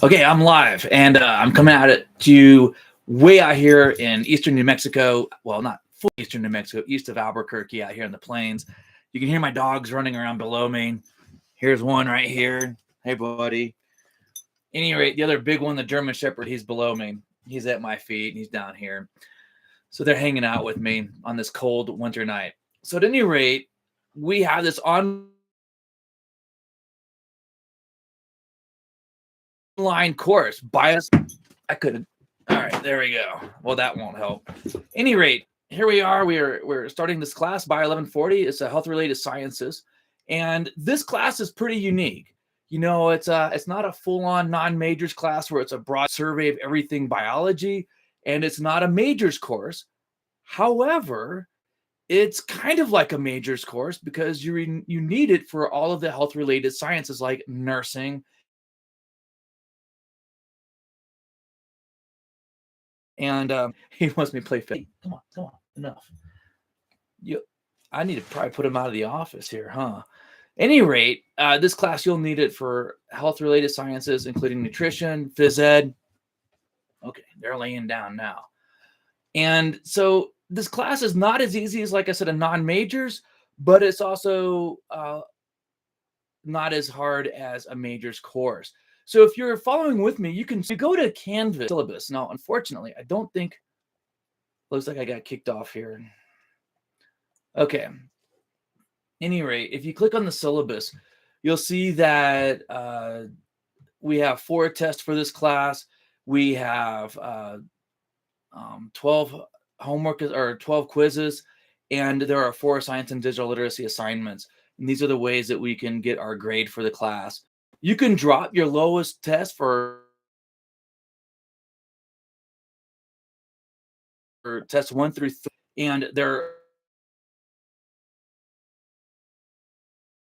Okay, I'm live, and I'm coming out at you way out here in eastern New Mexico. Well, not full eastern New Mexico, east of Albuquerque, out here in the plains. You can hear my dogs running around below me. Here's one right here. Hey, buddy. Any rate, the other big one, the German Shepherd, he's below me. He's at my feet, and he's down here. So they're hanging out with me on this cold winter night. So at any rate, we have this online course. Bias. I couldn't. All right, there we go. Well, that won't help. Any rate, here we are. We're starting this class, Bio 1140. It's a health-related sciences, and this class is pretty unique. You know, it's not a full-on non-majors class where it's a broad survey of everything biology, and it's not a majors course. However, it's kind of like a majors course because you need it for all of the health-related sciences like nursing. And he wants me to play fake. Come on, enough. I need to probably put him out of the office here, huh? Any rate, this class you'll need it for health-related sciences, including nutrition, phys ed. Okay, they're laying down now. And so this class is not as easy as, like I said, a non-majors, but it's also not as hard as a majors course. So if you're following with me, you go to Canvas syllabus. Now, unfortunately, I don't think, looks like I got kicked off here. Okay. Any rate, if you click on the syllabus, you'll see that we have 4 tests for this class. We have 12 homework or 12 quizzes, and there are 4 science and digital literacy assignments. And these are the ways that we can get our grade for the class. You can drop your lowest test for test 1 through 3, and they're,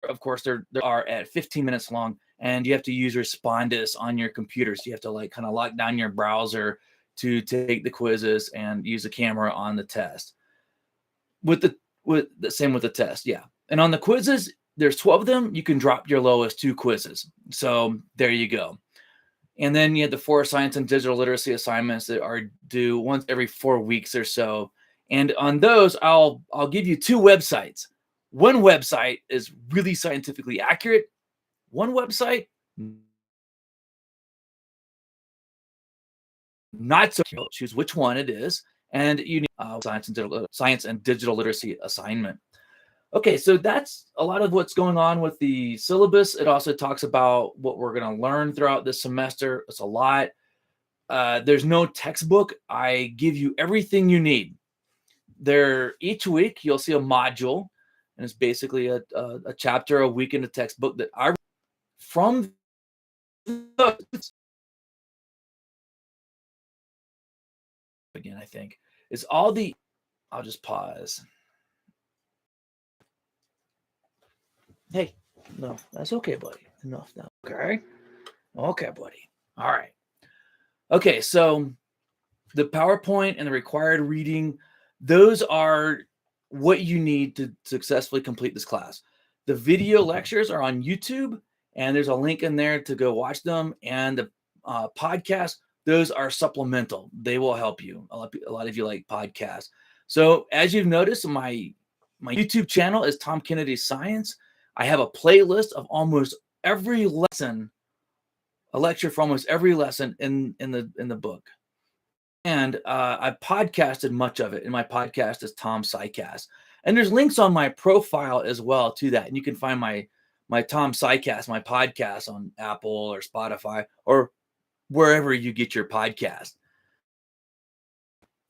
of course, they are at 15 minutes long, and you have to use Respondus on your computer. So you have to like kind of lock down your browser to take the quizzes and use the camera on the test. With the same with the test, yeah. And on the quizzes, there's 12 of them. You can drop your lowest 2 quizzes. So there you go. And then you have the 4 science and digital literacy assignments that are due once every 4 weeks or so. And on those, I'll give you 2 websites. One website is really scientifically accurate. One website, not so. Choose which one it is, and you need science and digital literacy assignment. Okay, so that's a lot of what's going on with the syllabus. It also talks about what we're going to learn throughout this semester. It's a lot. There's no textbook. I give you everything you need. Each week you'll see a module, and it's basically a chapter a week in the textbook that I from those, again, I think is all the. I'll just pause. Hey, no, that's okay, buddy. Enough now. Okay. Okay, buddy. All right. Okay, so the PowerPoint and the required reading, those are what you need to successfully complete this class. The video lectures are on YouTube, and there's a link in there to go watch them. And the podcasts, those are supplemental. They will help you. A lot of you like podcasts. So as you've noticed, my YouTube channel is Tom Kennedy Science. I have a playlist of almost every lesson, a lecture for almost every lesson in the book. And I podcasted much of it. And my podcast is Tom SciCast. And there's links on my profile as well to that. And you can find my Tom SciCast, my podcast on Apple or Spotify or wherever you get your podcast.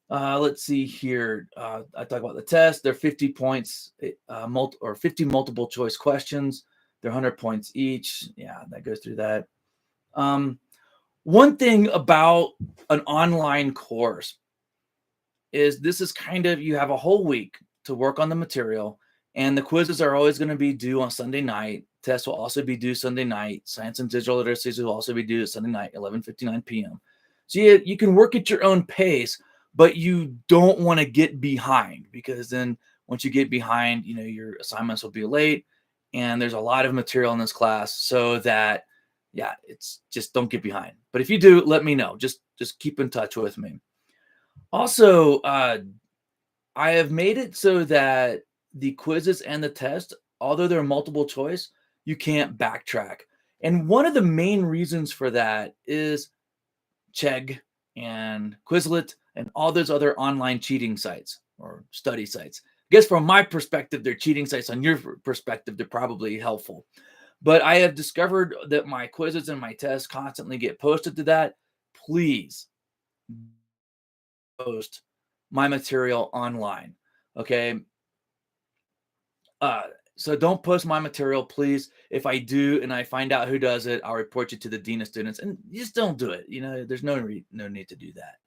Let's see here. I talk about the test. They're 50 points, 50 multiple choice questions. They're 100 points each. Yeah, that goes through that. One thing about an online course is this is kind of, you have a whole week to work on the material, and the quizzes are always going to be due on Sunday night. Tests will also be due Sunday night. Science and digital literacy will also be due Sunday night, 11:59 p.m. So you can work at your own pace, but you don't want to get behind, because then once you get behind, your assignments will be late, and there's a lot of material in this class, so that yeah, it's just don't get behind. But if you do, let me know. Just keep in touch with me. Also, I have made it so that the quizzes and the test, although they're multiple choice, you can't backtrack. And one of the main reasons for that is Chegg and Quizlet and all those other online cheating sites or study sites. I guess from my perspective, they're cheating sites. On your perspective, they're probably helpful. But I have discovered that my quizzes and my tests constantly get posted to that. Please post my material online. Okay. Uh, so don't post my material, please. If I do and I find out who does it, I'll report you to the dean of students. And just don't do it. There's no need to do that.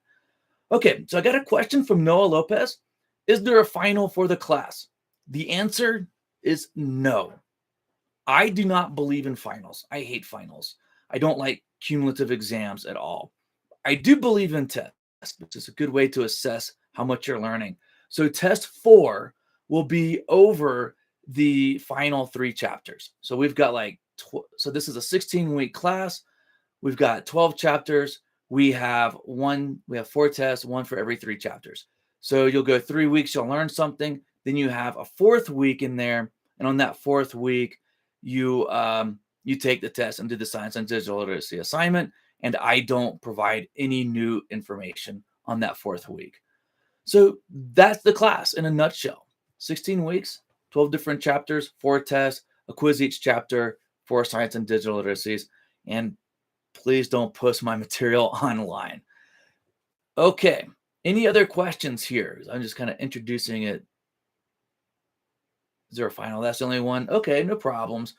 Okay, so I got a question from Noah Lopez. Is there a final for the class? The answer is no. I do not believe in finals. I hate finals. I don't like cumulative exams at all. I do believe in tests, which is a good way to assess how much you're learning. So test 4 will be over the final 3 chapters. So we've got so this is a 16-week class. We've got 12 chapters. We have 4 tests, 1 for every 3 chapters. So you'll go 3 weeks, you'll learn something. Then you have a 4th week in there. And on that 4th week, you take the test and do the science and digital literacy assignment. And I don't provide any new information on that 4th week. So that's the class in a nutshell. 16 weeks, 12 different chapters, 4 tests, a quiz each chapter, 4 science and digital literacies. And please don't post my material online. Okay. Any other questions here? I'm just kind of introducing it. Is there a final? That's the only one. Okay, no problems.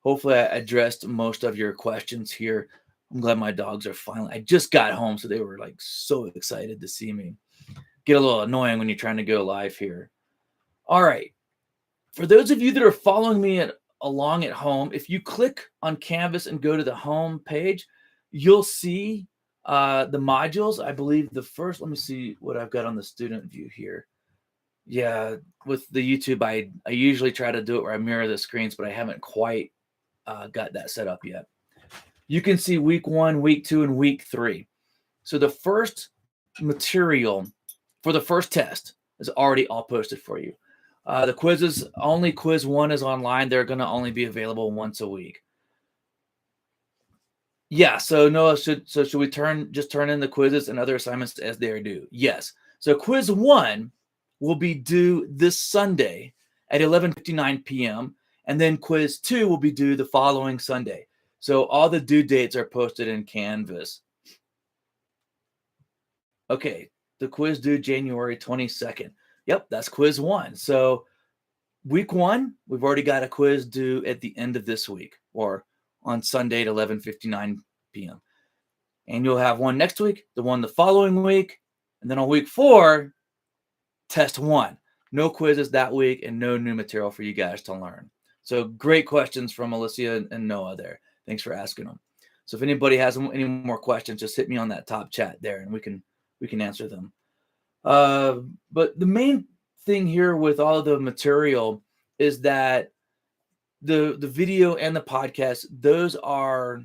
Hopefully I addressed most of your questions here. I'm glad my dogs are finally. I just got home, so they were so excited to see me. Get a little annoying when you're trying to go live here. All right. For those of you that are following me along at home, if you click on Canvas and go to the home page, you'll see the modules. I believe the first, let me see what I've got on the student view here. Yeah, with the YouTube, I usually try to do it where I mirror the screens, but I haven't quite got that set up yet. You can see week 1, week 2, and week 3. So the first material for the first test is already all posted for you. The quizzes, only quiz 1 is online. They're going to only be available once a week. Yeah, so Noah, should we just turn in the quizzes and other assignments as they are due? Yes. So quiz 1 will be due this Sunday at 11:59 p.m. And then quiz 2 will be due the following Sunday. So all the due dates are posted in Canvas. Okay, the quiz due January 22nd. Yep, that's quiz 1. So week 1, we've already got a quiz due at the end of this week or on Sunday at 11:59 p.m. And you'll have one next week, the one the following week, and then on week 4, test 1. No quizzes that week and no new material for you guys to learn. So great questions from Alicia and Noah there. Thanks for asking them. So if anybody has any more questions, just hit me on that top chat there and we can answer them. But the main thing here with all of the material is that the video and the podcast, those are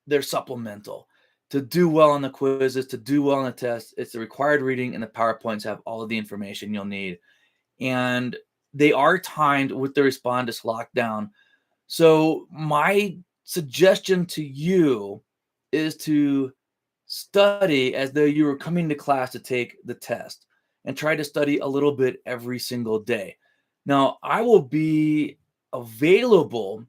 they're supplemental. To do well on the quizzes, to do well on the test, it's the required reading, and the PowerPoints have all of the information you'll need. And they are timed with the Respondus lockdown. So my suggestion to you is to study as though you were coming to class to take the test and try to study a little bit every single day. Now, I will be available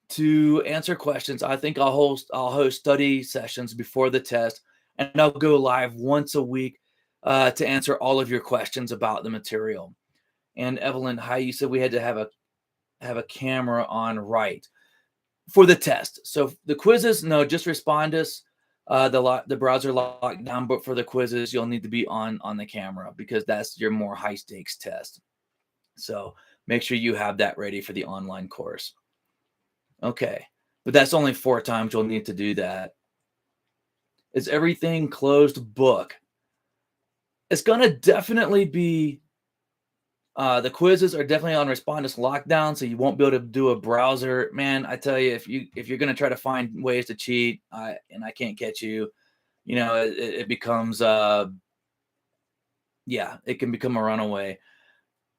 to answer questions. I think I'll host study sessions before the test, and I'll go live once a week to answer all of your questions about the material. And Evelyn, hi, you said we had to have a camera on, right, for the test. So the quizzes, no, just Respondus. The browser locked down, but for the quizzes, you'll need to be on the camera because that's your more high stakes test. So make sure you have that ready for the online course. Okay, but that's only 4 times you'll need to do that. Is everything closed book? It's going to definitely be The quizzes are definitely on Respondus lockdown, so you won't be able to do a browser. Man, I tell you, if you're gonna try to find ways to cheat, and I can't catch you, it becomes yeah, it can become a runaway.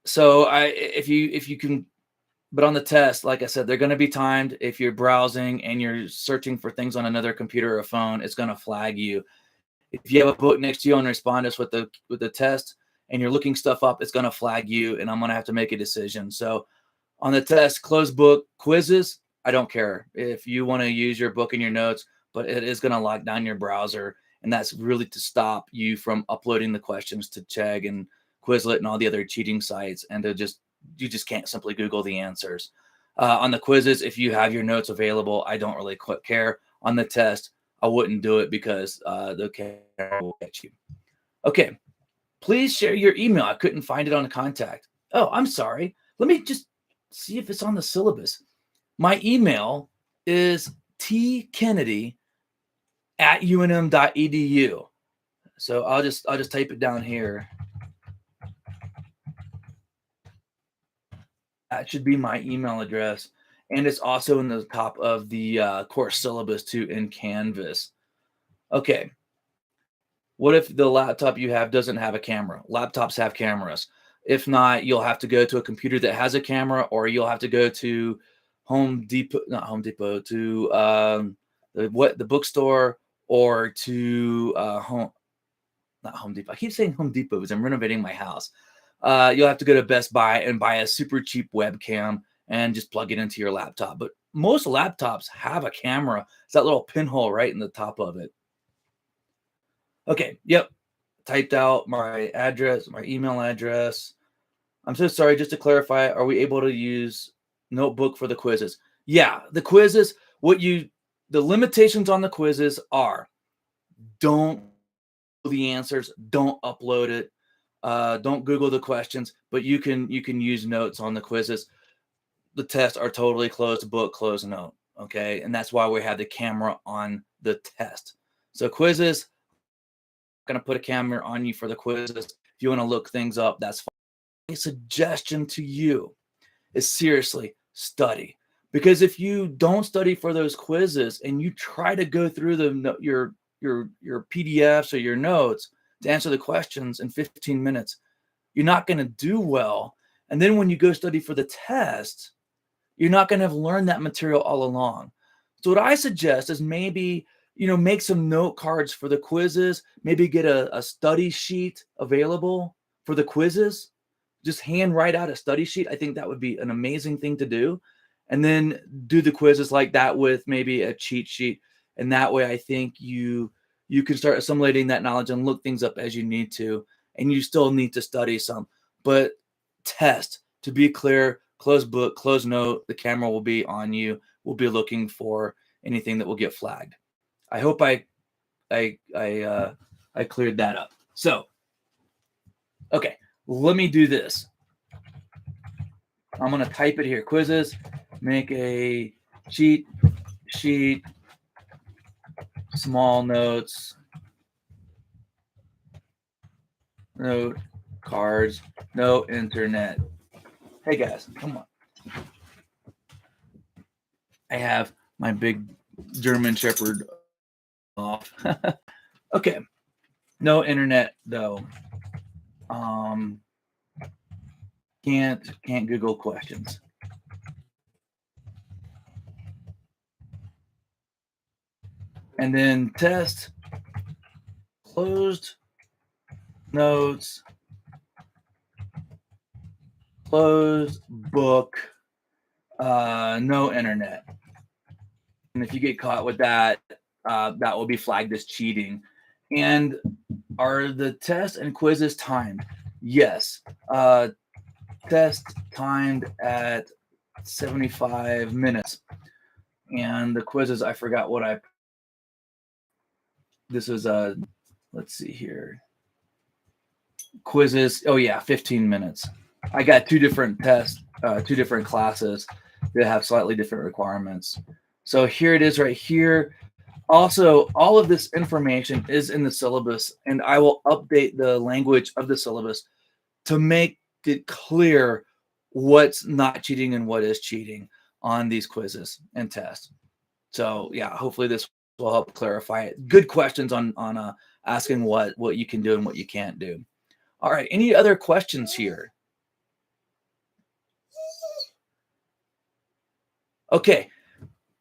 So if you can, but on the test, like I said, they're going to be timed. If you're browsing and you're searching for things on another computer or phone, it's going to flag you. If you have a book next to you on Respondus with the test and you're looking stuff up, it's going to flag you, and I'm going to have to make a decision. So on the test, closed book quizzes, I don't care if you want to use your book and your notes, but it is going to lock down your browser, and that's really to stop you from uploading the questions to Chegg and Quizlet and all the other cheating sites, and you just can't simply Google the answers. On the quizzes, if you have your notes available, I don't really care. On the test, I wouldn't do it because the camera will catch you. Okay, please share your email. I couldn't find it on the contact. Oh, I'm sorry. Let me just see if it's on the syllabus. My email is tkennedy@unm.edu. So I'll just type it down here. That should be my email address. And it's also in the top of the course syllabus too in Canvas. Okay. What if the laptop you have doesn't have a camera? Laptops have cameras. If not, you'll have to go to a computer that has a camera, or you'll have to go to Home Depot, not Home Depot, to the bookstore, or to not Home Depot. I keep saying Home Depot because I'm renovating my house. You'll have to go to Best Buy and buy a super cheap webcam and just plug it into your laptop. But most laptops have a camera. It's that little pinhole right in the top of it. Okay, yep. Typed out my address, my email address. I'm so sorry. Just to clarify, are we able to use Notebook for the quizzes? Yeah, the quizzes, the limitations on the quizzes are don't the answers, don't upload it, don't Google the questions, but you can use notes on the quizzes. The tests are totally closed book, closed note. Okay, and that's why we have the camera on the test. So quizzes, going to put a camera on you for the quizzes. If you want to look things up, that's fine. A suggestion to you is seriously study, because if you don't study for those quizzes and you try to go through your PDFs or your notes to answer the questions in 15 minutes, you're not going to do well. And then when you go study for the test, you're not going to have learned that material all along. So what I suggest is maybe make some note cards for the quizzes, maybe get a study sheet available for the quizzes, just hand write out a study sheet. I think that would be an amazing thing to do. And then do the quizzes like that with maybe a cheat sheet. And that way I think you can start assimilating that knowledge and look things up as you need to. And you still need to study some, but test, to be clear, closed book, closed note, the camera will be on you. We'll be looking for anything that will get flagged. I hope I cleared that up. So, okay, let me do this. I'm going to type it here. Quizzes, make a cheat sheet, small notes, note cards, no internet. Hey guys, come on. I have my big German Shepherd off. Okay. No internet though. Can't Google questions. And then test, closed notes, closed book, no internet. And if you get caught with that, that will be flagged as cheating. And are the tests and quizzes timed? Yes. Test timed at 75 minutes. And the quizzes, I forgot what this is let's see here. Quizzes, oh yeah, 15 minutes. I got two different tests, two different classes that have slightly different requirements. So here it is right here. Also, all of this information is in the syllabus, and I will update the language of the syllabus to make get clear what's not cheating and what is cheating on these quizzes and tests. So yeah, hopefully this will help clarify it. Good questions on asking what you can do and what you can't do. All right, any other questions here? Okay,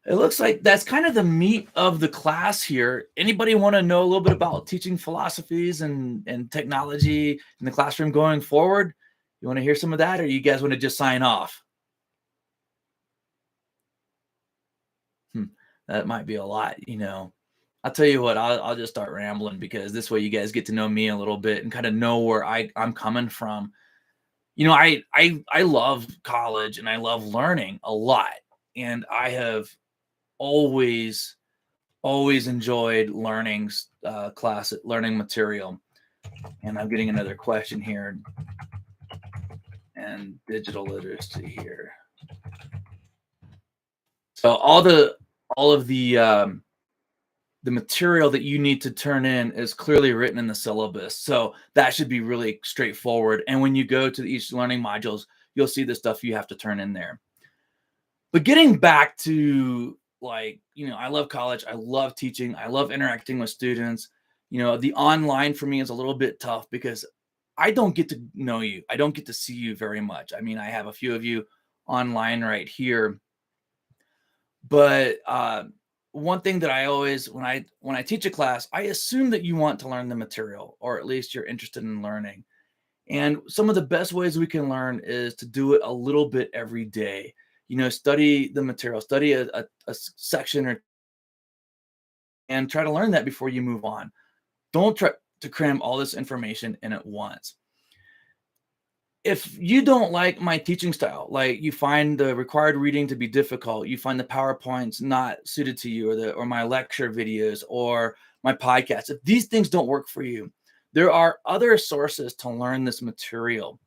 it looks like that's kind of the meat of the class here. Anybody want to know a little bit about teaching philosophies and technology in the classroom going forward? You want to hear some of that, or you guys want to just sign off? That might be a lot, you know. I'll tell you what, I'll just start rambling because this way you guys get to know me a little bit and kind of know where I'm coming from. You know, I love college and I love learning a lot. And I have always enjoyed learning learning material. And I'm getting another question here, and digital literacy here. So all of the material that you need to turn in is clearly written in the syllabus. So that should be really straightforward. And when you go to each learning modules, you'll see the stuff you have to turn in there. But getting back to, like, you know, I love college. I love teaching. I love interacting with students. You know, the online for me is a little bit tough because I don't get to know you. I don't get to see you very much. I mean, I have a few of you online right here, but one thing that I always when I teach a class, I assume that you want to learn the material, or at least you're interested in learning. And some of the best ways we can learn is to do it a little bit every day. You know, study the material, study a section, or and try to learn that before you move on. Don't try to cram all this information in at once. If you don't like my teaching style, like you find the required reading to be difficult, you find the PowerPoints not suited to you, or my lecture videos or my podcast, if these things don't work for you, there are other sources to learn this material.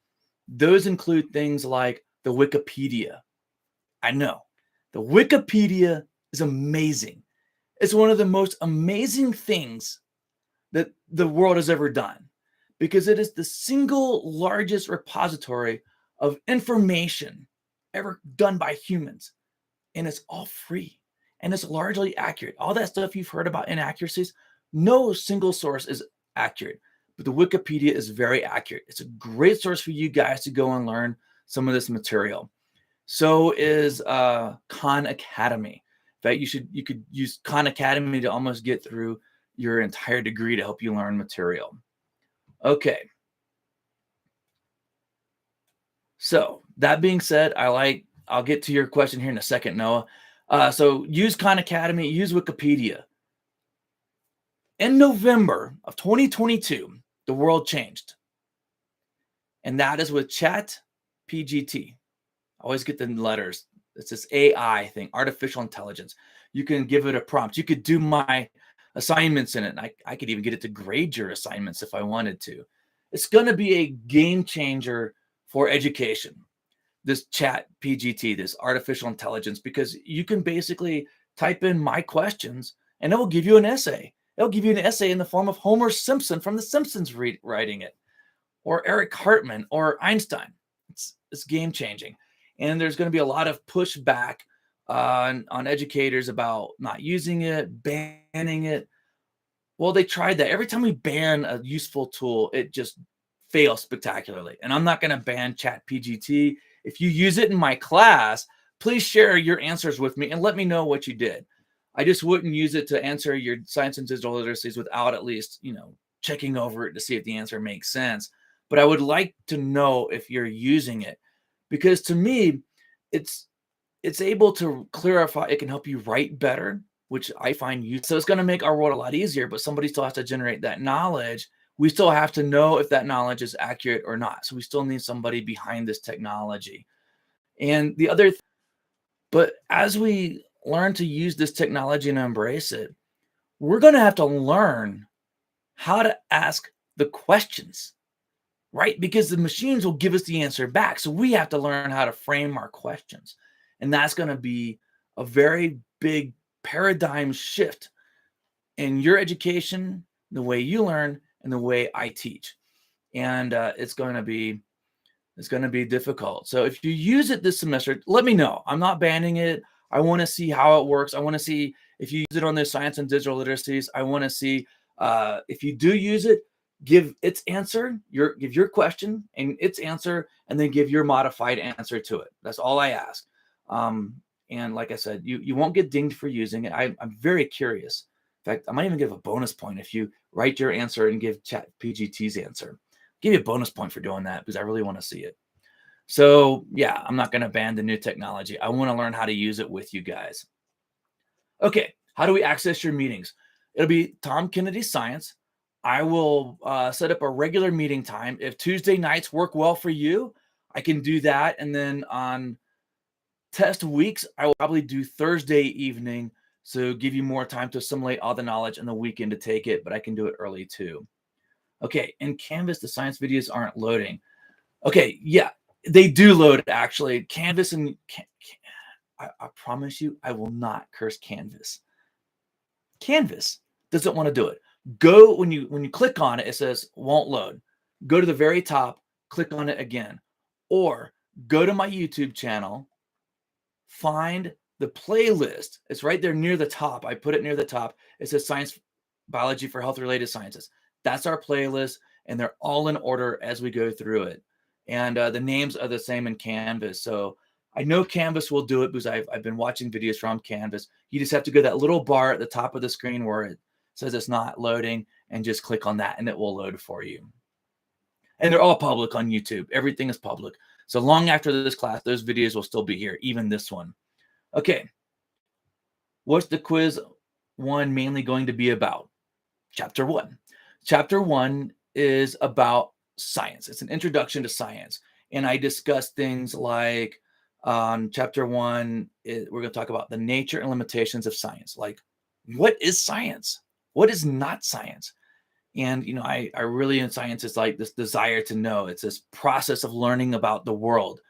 Those include things like the Wikipedia. I know the Wikipedia is amazing. It's one of the most amazing things that the world has ever done, because it is the single largest repository of information ever done by humans. And it's all free and it's largely accurate. All that stuff you've heard about inaccuracies, no single source is accurate, but the Wikipedia is very accurate. It's a great source for you guys to go and learn some of this material. So is Khan Academy. In fact, you could use Khan Academy to almost get through your entire degree to help you learn material. Okay. So that being said, I'll get to your question here in a second, Noah. So use Khan Academy, use Wikipedia. In November of 2022, the world changed. And that is with Chat PGT. I always get the letters. It's this AI thing, artificial intelligence. You can give it a prompt. You could do my assignments in it. And I could even get it to grade your assignments if I wanted to. It's going to be a game changer for education, this Chat PGT, this artificial intelligence, because you can basically type in my questions and it will give you an essay. It'll give you an essay in the form of Homer Simpson from The Simpsons writing it, or Eric Hartman, or Einstein. It's game changing. And there's going to be a lot of pushback on educators about not using it, banning it. Well, they tried that. Every time we ban a useful tool, it just fails spectacularly. And I'm not going to ban ChatPGT. If you use it in my class, please share your answers with me and let me know what you did. I just wouldn't use it to answer your science and digital literacies without at least, checking over it to see if the answer makes sense. But I would like to know if you're using it, because to me, it's able to clarify. It can help you write better, which I find useful. So it's going to make our world a lot easier, but somebody still has to generate that knowledge. We still have to know if that knowledge is accurate or not. So we still need somebody behind this technology. And but as we learn to use this technology and embrace it, we're going to have to learn how to ask the questions, right? Because the machines will give us the answer back. So we have to learn how to frame our questions. And that's going to be a very big paradigm shift in your education, the way you learn, and the way I teach. And it's going to be It's going to be difficult. So if you use it this semester, let me know. I'm not banning it. I want to see how it works. I want to see if you use it on the science and digital literacies. I want to see if you do use it, give its answer, give your question and its answer, and then give your modified answer to it. That's all I ask. And like I said, you won't get dinged for using it. I'm very curious. In fact, I might even give a bonus point if you write your answer and give ChatGPT's answer. Give you a bonus point for doing that because I really want to see it. So yeah, I'm not going to ban the new technology. I want to learn how to use it with you guys. Okay, how do we access your meetings? It'll be Tom Kennedy Science. I will set up a regular meeting time. If Tuesday nights work well for you, I can do that. And then on test weeks, I will probably do Thursday evening. So give you more time to assimilate all the knowledge and the weekend to take it, but I can do it early too. Okay, in Canvas, the science videos aren't loading. Okay, yeah, they do load actually. Canvas and I promise you, I will not curse Canvas. Canvas doesn't want to do it. Go when you click on it, it says won't load. Go to the very top, click on it again, or go to my YouTube channel, find the playlist. It's right there near the top. I put it near the top. It says Science Biology for Health Related Sciences. That's our playlist, and they're all in order as we go through it. And the names are the same in Canvas. So I know Canvas will do it because I've been watching videos from Canvas. You just have to go to that little bar at the top of the screen where it says it's not loading and just click on that and it will load for you. And they're all public on YouTube. Everything is public. So long after this class, those videos will still be here, even this one. Okay. What's the quiz 1 mainly going to be about? Chapter 1. Chapter 1 is about science. It's an introduction to science. And I discuss things like chapter 1, we're going to talk about the nature and limitations of science. Like, what is science? What is not science? And, I really in science is like this desire to know. It's this process of learning about the world.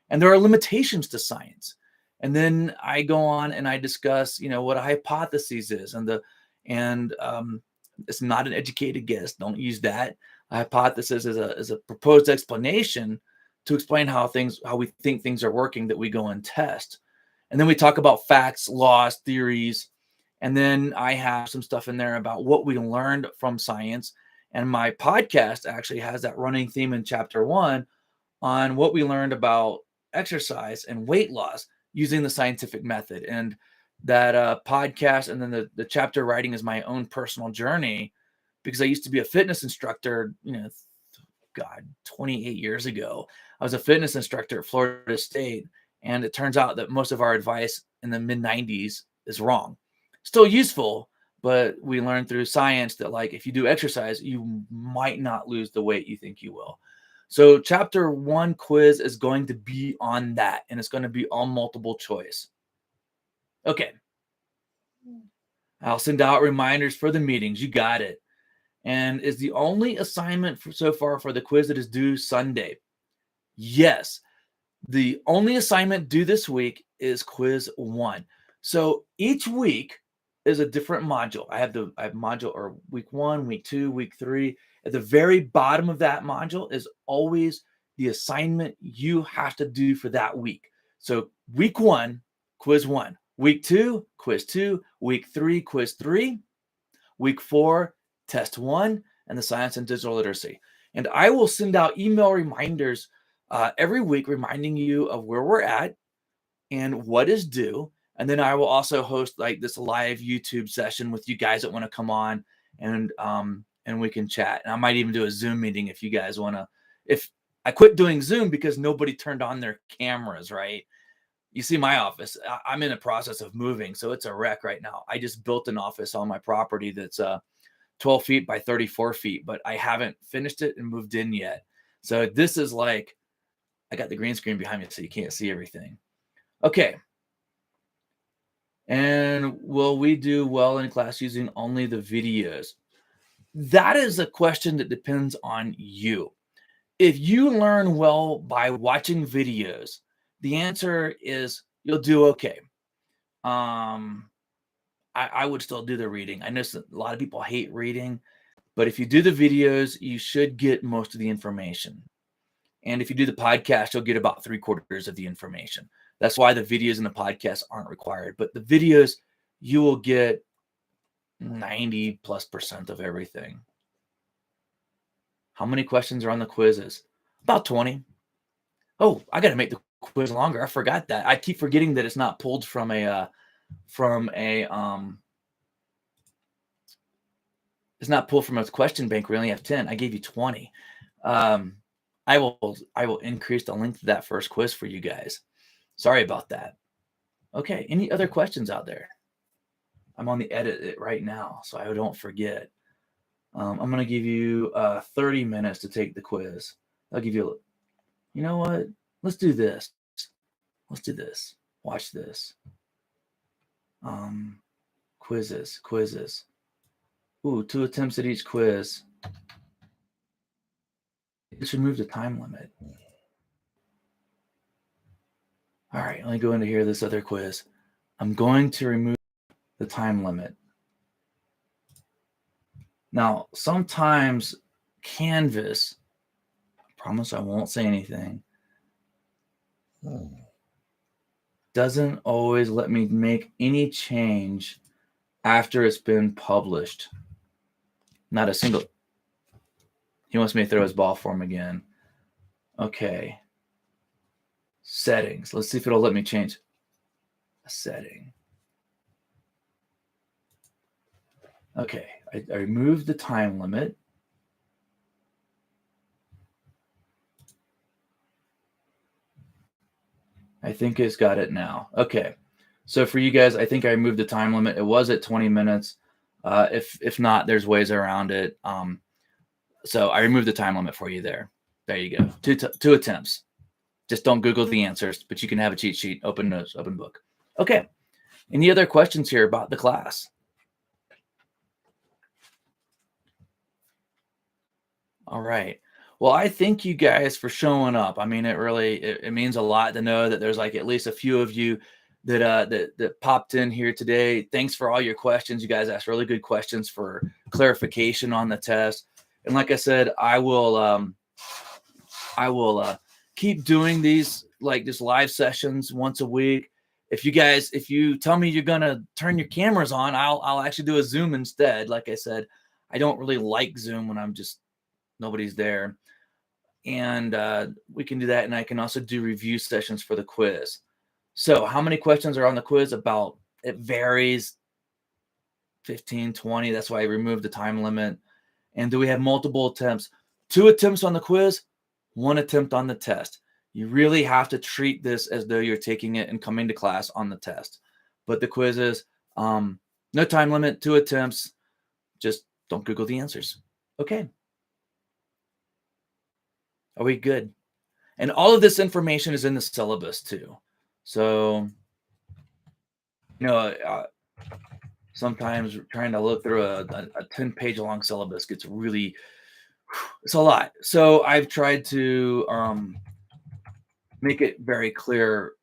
And there are limitations to science. And then I go on and I discuss, what a hypothesis is and it's not an educated guess. Don't use that. A hypothesis is a proposed explanation to explain how we think things are working that we go and test. And then we talk about facts, laws, theories. And then I have some stuff in there about what we learned from science. And my podcast actually has that running theme in chapter 1 on what we learned about exercise and weight loss using the scientific method. And that podcast and then the chapter writing is my own personal journey because I used to be a fitness instructor, 28 years ago. I was a fitness instructor at Florida State. And it turns out that most of our advice in the mid 90s is wrong. Still useful, but we learned through science that if you do exercise, you might not lose the weight you think you will. So chapter 1 quiz is going to be on that, and it's going to be all multiple choice. Okay. I'll send out reminders for the meetings. You got it. And is the only assignment so far for the quiz that is due Sunday? Yes. The only assignment due this week is quiz 1. So each week is a different module. I have module or week 1, week 2, week 3. At the very bottom of that module is always the assignment you have to do for that week. So week 1, quiz 1. Week 2, quiz 2. Week 3, quiz 3. Week 4, test 1, and the science and digital literacy. And I will send out email reminders every week reminding you of where we're at and what is due. And then I will also host this live YouTube session with you guys that want to come on and we can chat. And I might even do a Zoom meeting if you guys want to. If I quit doing Zoom because nobody turned on their cameras, right? You see my office. I'm in a process of moving, so it's a wreck right now. I just built an office on my property that's 12 feet by 34 feet, but I haven't finished it and moved in yet. So this is I got the green screen behind me so you can't see everything. Okay. And will we do well in class using only the videos? That is a question that depends on you. If you learn well by watching videos, the answer is you'll do okay. I would still do the reading. I know a lot of people hate reading, but if you do the videos, you should get most of the information. And if you do the podcast, you'll get about 3/4 of the information. That's why the videos and the podcasts aren't required. But the videos, you will get 90+% of everything. How many questions are on the quizzes? About 20. Oh, I got to make the quiz longer. I forgot that. I keep forgetting that it's not pulled from a it's not pulled from a question bank. We only have 10. I gave you 20. I will increase the length of that first quiz for you guys. Sorry about that. Okay, any other questions out there? I'm on the edit it right now, so I don't forget. I'm going to give you 30 minutes to take the quiz. I'll give you, you know what? Let's do this. Let's do this. Watch this. Quizzes. Ooh, 2 attempts at each quiz. Let's remove the time limit. All right, let me go into here, this other quiz. I'm going to remove the time limit. Now, sometimes Canvas, I promise I won't say anything, doesn't always let me make any change after it's been published. Not a single. He wants me to throw his ball for him again. Okay. Settings. Let's see if it'll let me change a setting. Okay. I removed the time limit. I think it's got it now. Okay. So for you guys, I think I removed the time limit. It was at 20 minutes. If not, there's ways around it. So I removed the time limit for you there. There you go. Two attempts. Just don't Google the answers, but you can have a cheat sheet, open notes, open book. Okay. Any other questions here about the class? All right. Well, I thank you guys for showing up. I mean, it means a lot to know that there's like at least a few of you that popped in here today. Thanks for all your questions. You guys asked really good questions for clarification on the test. And like I said, I will keep doing these like just live sessions once a week. If you tell me you're gonna turn your cameras on, I'll actually do a Zoom instead. Like I said, I don't really like Zoom when I'm just nobody's there. And we can do that. And I can also do review sessions for the quiz. So how many questions are on the quiz? It varies, 15, 20. That's why I removed the time limit. And do we have multiple attempts? 2 attempts on the quiz, 1 attempt on the test. You really have to treat this as though you're taking it and coming to class on the test. But the quiz is no time limit, 2 attempts. Just don't Google the answers. Okay. Are we good? And all of this information is in the syllabus too. So, sometimes trying to look through a 10-page long syllabus gets really, it's a lot. So I've tried to make it very clear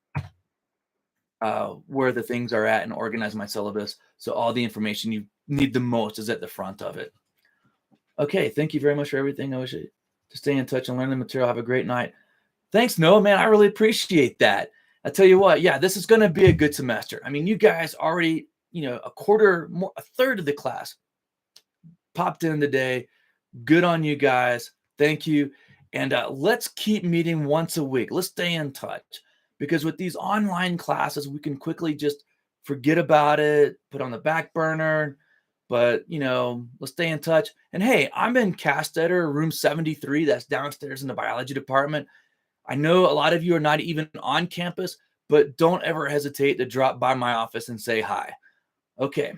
where the things are at and organize my syllabus. So all the information you need the most is at the front of it. Okay. Thank you very much for everything. I wish you to stay in touch and learn the material. Have a great night. Thanks, Noah, man. I really appreciate that. I tell you what, yeah, this is going to be a good semester. I mean, you guys already, a third of the class popped in today. Good on you guys. Thank you. And let's keep meeting once a week. Let's stay in touch, because with these online classes, we can quickly just forget about it, put on the back burner. But, let's stay in touch. And hey, I'm in Castetter, room 73. That's downstairs in the biology department. I know a lot of you are not even on campus, but don't ever hesitate to drop by my office and say hi. Okay.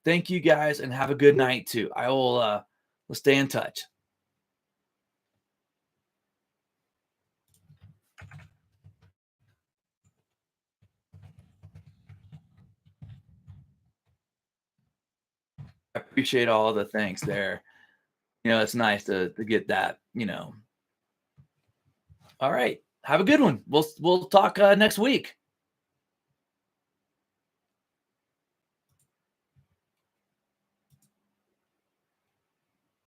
Thank you guys, and have a good night too. I will let's stay in touch. I appreciate all the thanks there. It's nice to get that, All right. Have a good one. We'll talk next week.